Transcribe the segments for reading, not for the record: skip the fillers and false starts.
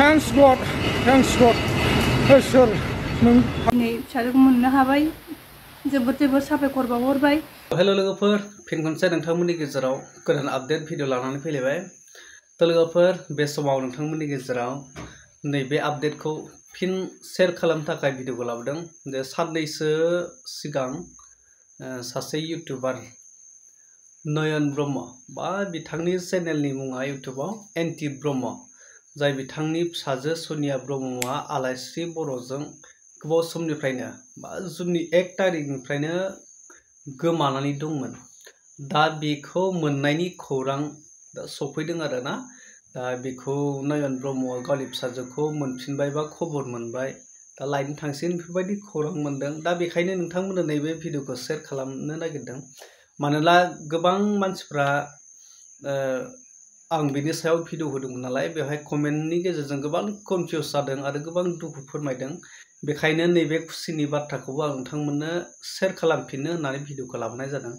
Thanks God, सोर नों दिनै फिसाजोखौ मोननो हाबाय जोबोद जोबोद साबायखर बावहरबाय। हेल' लोगोफोर, फिन खनसे नोंथांमोननि गेजेराव गोदान आपडेट भिडिअ लानानै फैलायबाय। लोगोफोर, बे समाव नोंथांमोननि गेजेराव नैबे आपडेटखौ फिन शेयार खालामनो थाखाय भिडिअखौ लाबोदों। जे साननैसो सिगां सासे इउटिउबार नयन ब्रह्म बा बिथांनि चेनेलनि मुङा इउटिउबाव एनटि ब्रह्म, जाय बिथांनि फिसाजो सनिया ब्रह्मआ आलायस्रि बर'जों गोबाव समनिफ्रायनो बा जुननि 1 तारिखनिफ्रायनो गोमानानै दंमोन। दा बेखौ मोननायनि खौरां सफैदों आरोना। दा बेखौ नयन ब्रह्मआ गावनि फिसाजोखौ मोनफिनबाय बा खबर मोनबाय, दा लायनो थांसिन बेफोरबायदि खौरां मोनदों। दा बेखायनो नोंथांमोननो नैबे भिडिअखौ शेयार खालामनो नागिरदों। मानोना गोबां मानसिफ्रा आं बिनि सायाव भिडिअ होदोंमोन नालाय, बेवहाय कमेन्टनि गेजेरजों गोबां कनफिउस जादों आरो गोबां दुखु फोरमायदों। बेखायनो नैबे खुसिनि बाथ्राखौबो आं नोंथांमोननो शेयार खालामफिननो होननानै भिडिअखौ लाबोनाय जादों।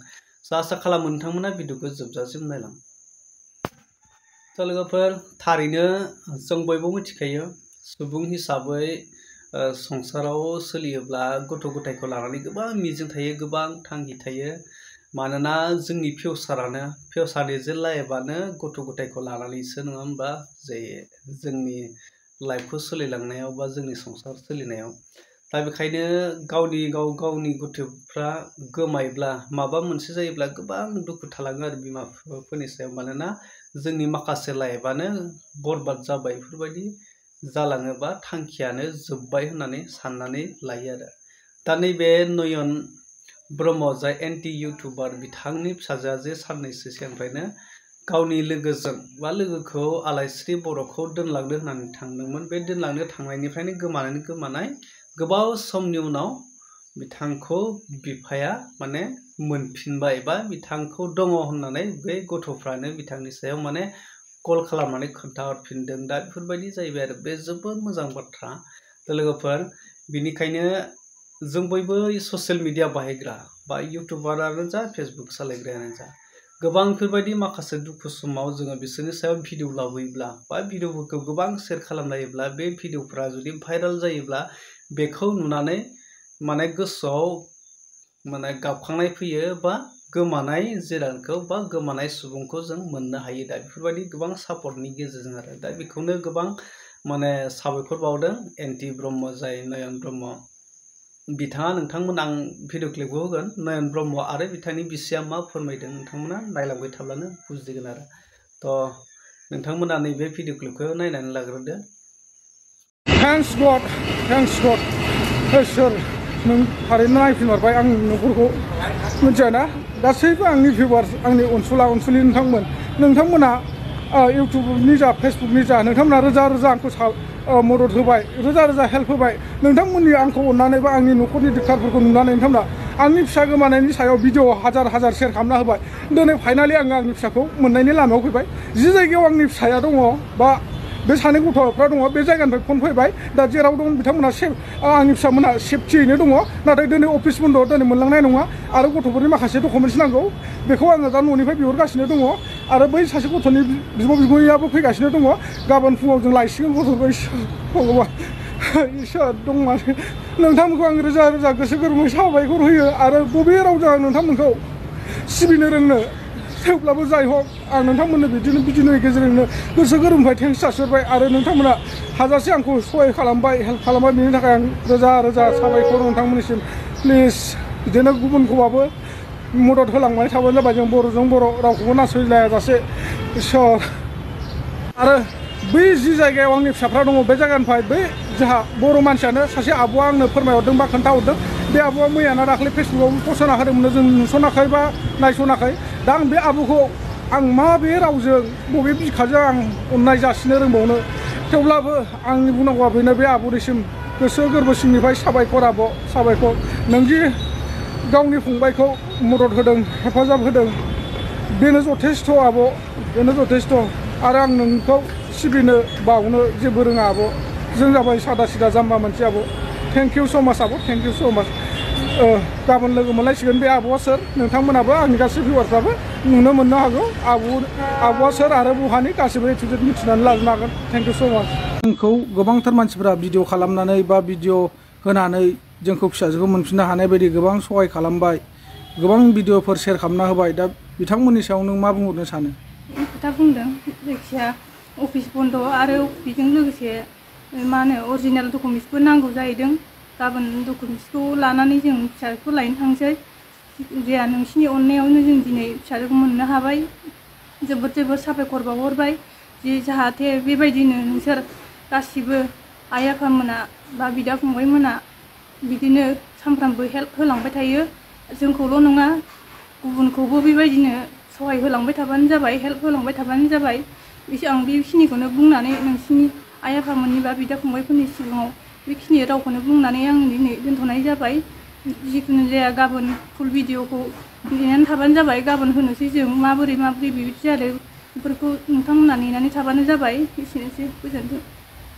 आसा खालामो नोंथांमोना भिडिअखौ जोबजासिम नायलां। लोगोफोर, थारैनो जों बयबो मिथिखायो, सुबुं हिसाबै संसाराव सोलियोब्ला गथ' गथायखौ लानानै गोबां मिजिं थायो, गोबां थांखि थायो। मानोना जोंनि फिउचारनि जे लाइफआनो गथ' गथायखौ लानानैसो, नङा होमबा? जे जोंनि लाइफखौ सोलिलांनायाव बा जोंनि संसार सोलिनायाव। दा बेखायनो गावनि गथ'फ्रा गोमायोब्ला, माबा मोनसे जायोब्ला गोबां दुखु थालाङो आरो बिमा बिफाफोरनि सायाव। मानोना जोंनि माखासे लाइफआनो बरबाद जाबाय, बेफोरबायदि जालाङोबा थांखियानो जोब्बाय होननानै साननानै लायो आरो। दा नैबे नयन ब्रह्म, जाय एन्टि इउटिउबार, बिथांनि फिसाजोआ जे साननैसो सिगांनिफ्रायनो गावनि लोगोजों बा लोगोखौ आलायस्रि बर'खौ दोनलांनो होननानै थांदोंमोन। बे दोनलांनो थांनायनिफ्रायनो गोमानाय गोबाव समनि उनाव बिथांखौ बिफाया माने मोनफिनबाय, बा बिथांखौ दङ होननानै बे गथ'फ्रानो बिथांनि सायाव माने कल खालामनानै खोन्थाहरफिनदों। दा बेफोरबायदि जाहैबाय आरो। बे जोबोद मोजां बाथ्रा लोगोफोर। बिनिखायनो जों बयबो ससियेल मिडिया बाहायग्रा बा इउटिउबारानो जा, फेसबुक सालायग्रायानो जा, गोबां बेफोरबायदि माखासे दुखु समाव जोङो बिसोरनि सायाव भिडिअ लाबोयोब्ला बा भिडिअफोरखौ गोबां शेयार खालामलायोब्ला, बे भिडिअफ्रा जुदि भाइरेल जायोब्ला, बेखौ नुनानै माने गोसोआव माने गाबखांनाय फैयो, बा गोमानाय जिरादखौ बा गोमानाय सुबुंखौ जों मोननो हायो। दा बेफोरबायदि गोबां सापर्टनि गेजेरजों आरो। दा बेखौनो गोबां माने साबायखर बावदों एनटि ब्रह्म, जाय नयन ब्रह्म बिथाङा। नोंथांमोन, आं भिडिअ क्लिपखौ होगोन, नयन ब्रह्म आरो बिथांनि बिसिया मा फोरमायदों, नोंथांमोना नायलांबाय थाब्लानो बुजिगोन आरो। नोंथांमोना नैबे भिडिअ क्लिपखौ नायनानै लाग्रोदो। Thanks God, सोर नों थारैनो नायफिनहरबाय आंनि न'खरखौ। मिथियाना गासैबो आंनि भिउवार्स, आंनि अनसुलि नोंथांमोना इउटिउबनि जा, फेसबुकनि जा, नोंथांमोना रोजा रोजा आंखौ मदद होबाय, रोजा रोजा हेल्प होबाय। नोंथांमोननि आंखौ अननानै बा आंनि न'खरनि दिक्कतफोरखौ नुनानै नोंथांमोना आंनि फिसा गोमानायनि सायाव भिडिअ हाजार शेयार खालामना होबाय। दिनै फाइनालि आङो आंनि फिसाखौ मोननायनि लामायाव फैबाय। जि जायगायाव आंनि फिसाया दङ बा बे सानै गथ'फ्रा दङ, बे जायगानिफ्राय फन फैबाय। दा जेराव दं बिथांमोना आंनि फिसामोना सेफटियैनो दङ। नाथाय दिनै अफिस बन्द, दिनै मोनलांनाय नङा। आरो गथ'फोरनि माखासे डकुमेन्टस नांगौ, बेखौ आङो दा न'निफ्राय बिहरगासिनो दङ। आरो बै सासे गथ'नि बिगुमैयाबो फैगासिनो दङ। गाबोन फुङाव जों लायसिगोन गथ'खौ। भगबान, इसोर दं माने। नोंथांमोनखौ आं रोजा रोजा गोसो गोरबोयै साबायखर होयो। आरो बबे रावजों आं नोंथांमोनखौ सिबिनो रोंनो, थेवब्लाबो जाय हक, आं नोंथांमोननो बिदिनो भिडिअनि गेजेरजोंनो गोसो गोरबोनिफ्राय थेंक्स जासिहरबाय। आरो नोंथांमोना हाजासे आंखौ सहाय खालामबाय, हेल्प खालामबाय, बेनि थाखाय आं रोजा रोजा साबायखर नोंथांमोननिसिम। प्लिज बिदिनो गुबुनखौबाबो मदद होलांबाय थाबानो जाबाय। जों बर'जों बर' रावखौबो नासयलायाजासे। इसोर, आरो बै जि जायगायाव आंनि फिसाफ्रा दङ, बे जायगानिफ्राय बै जोंहा बर' मानसियानो सासे आब'आ आंनो फोरमायहरदों बा खोन्थाहरदों। बे आब'आ मैयाना दाखालि फेसबुकाव पस्ट होना होदोंमोन, जों नुसनाखै बा नायसनाखै। दा आं बे आब'खौ आं माबे रावजों, बबे बिखाजों आं अननाय जासिनो रोंबावनो। थेवब्लाबो आंनि बुंनांगौआ बेनो, बे आब'निसिम गोसो गोरबो सिंनिफ्राय साबायखर। आब' साबायखर, नोंदि गावनि फंबायखौ मदद होदों, हेफाजाब होदों, बेनो जथेस्थ'। आब' बेनो जथेस्थ'। आरो आं नोंखौ सिबिनो बावनो जेबो रोङा आब'। जों जाबाय सादा सिदा जाम्बा मानसि आब'। थेंक इउ स' माच आब', थेंक इउ स' माच। गाबोन लोगो मोनलायसिगोन। बे आब'आ सोर, नोंथांमोनाबो आंनि गासै भिउवार्सफ्राबो नुनो मोननो हागौ। आब'आ सोर आरो बहानि, गासैबो ए टु जेड मिथिनानै लाजोबनो हागोन। थेंक इउ स' माच। जोंखौ गोबांथार मानसिफोरा भिडिअ खालामनानै बा भिडिअ होनानै जोंखौ फिसाजोखौ मोनफिननो हानाय बायदि गोबां सहाय खालामबाय, गोबां भिडिअफोर शेयार खालामना होबाय। दा बिथांमोननि सायाव नों मा बुंहरनो सानो? खोथा बुंदों, जायखिया अफिस बन्द आरो बेजों लोगोसे मा होनो अरिजिनेल डकुमेन्ट्सबो नांगौ जाहैदों। गाबोन डकुमेन्ट्सखौ लानानै जों फिसाजोखौ लायनो थांसै। जाया नोंसिनि अननायावनो जों दिनै फिसाजोखौ मोननो हाबाय। जोबोद जोबोद साबायखर बावहरबाय जे जाहाथे बेबायदिनो नोंसोर गासिबो आइ आफामोना बा बिदा फंबायमोना बिदिनो सानफ्रामबो हेल्प होलांबाय थायो। जोंखौल' नङा गुबुनखौबो बेबायदिनो सहाय होलांबाय थाबानो जाबाय, हेल्प होलांबाय थाबानो जाबाय। आं बेखिनिखौनो बुंनानै नोंसिनि आइ आफामोननि बा बिदा फंबायफोरनि सिगाङाव बेखिनि रावखौनो बुंनानै आं दिनै दोनथ'नाय जाबाय। जिखुनु जाया गाबोन फुल भिडिअखौ नेनानै थाबानो जाबाय। गाबोन होनोसै जों माबोरै बेबायदि जादों बेफोरखौ नोंथांमोना नेनानै थाबानो जाबाय। एसेनोसै, गोजोन्थों।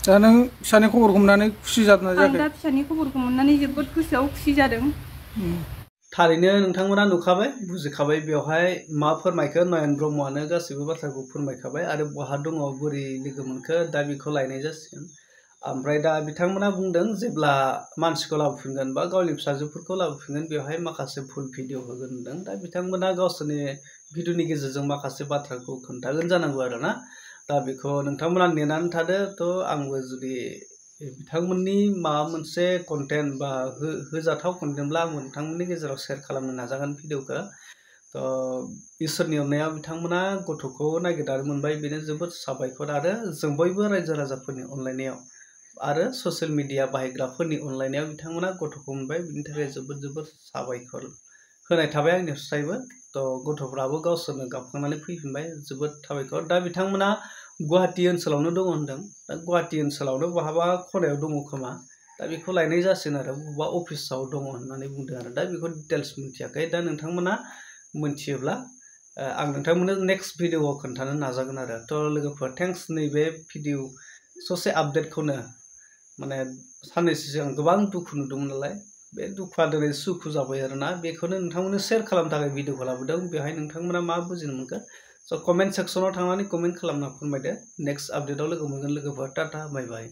दा नों फिसानि खबरखौ मोननानै खुसि जादोंना जायाखै? आं दा फिसानि खबरखौ मोननानै जोबोद गोसोआव खुसि जादों। थारैनो नोंथांमोना नुखाबाय, बुजिखाबाय बेवहाय मा फोरमायखो। नयन ब्रह्मआनो गासैबो बाथ्राखौ फोरमायखाबाय आरो बहा दङ, बोरै लोगो मोनखो, दा बेखौ लायनाय जासिगोन। ओमफ्राय दा बिथांमोना बुंदों जेब्ला मानसिखौ लाबोफिनगोन बा गावनि फिसाजोफोरखौ लाबोफिनगोन बेवहाय माखासे फुल भिडिअ होगोन होनदों। दा बिथांमोना गावसोरनि भिडिअनि गेजेरजों माखासे बाथ्राखौ खोन्थागोन जानांगौ आरो ना। दा बेखौ नोंथांमोना नेनानै थादो। थ' आंबो जुदि बिथांमोननि माबा मोनसे कन्टेन्ट बा होजाथाव कन्टेन्टब्ला आंबो नोंथांमोननि गेजेराव शेयार खालामनो नाजागोन भिडिअखौ। थ' इसोरनि अननायाव बिथांमोना गथ'खौ नागिरनानै मोनबाय, बेनो जोबोद साबायखर। आरो जों बयबो रायजो राजाफोरनि अनलायनायाव आरो ससियेल मिडिया बाहायग्राफोरनि अनलायनायाव बिथांमोना गथ'खौ मोनबाय, बिनि थाखाय जोबोद जोबोद साबायखर होनाय थाबाय आंनिफ्रायबो। थ' गथ'फ्राबो गावसोरनो गाबखांनानै फैफिनबाय, जोबोद साबायखर। दा बिथांमोना गुवाहाटि ओनसोलावनो दङ होनदों। दा गुवाहाटि ओनसोलावनो बहाबा खनायाव दङ खोमा। दा बेखौ लायनाय जासिगोन आरो, बबेबा अफिसाव दङ होननानै बुंदों आरो। दा बेखौ डिटेल्स मिथियाखै। दा नोंथांमोना मोनथियोब्ला आं नोंथांमोननो नेक्स्ट भिडिअआव खोन्थानो नाजागोन आरो। थ' लोगोफोर थेंक्स, नैबे भिडिअ ससे आपडेटखौनो माने साननैसो सिगां गोबां दुखु नुदोंमोन नालाय, बे दुखुआ दिनै सुखु जाबाय आरोना। बेखौनो नोंथांमोननो शेयार खालामनो थाखाय भिडिअखौ लाबोदों। बेवहाय नोंथांमोना मा बुजिनो मोनखो? स' कमेन्ट सेक्सनाव थांनानै कमेन्ट खालामना फोरमायदो। नेक्स्ट आपडेटआव लोगो मोनगोन लोगोफोर। टाटा, बाय बाय।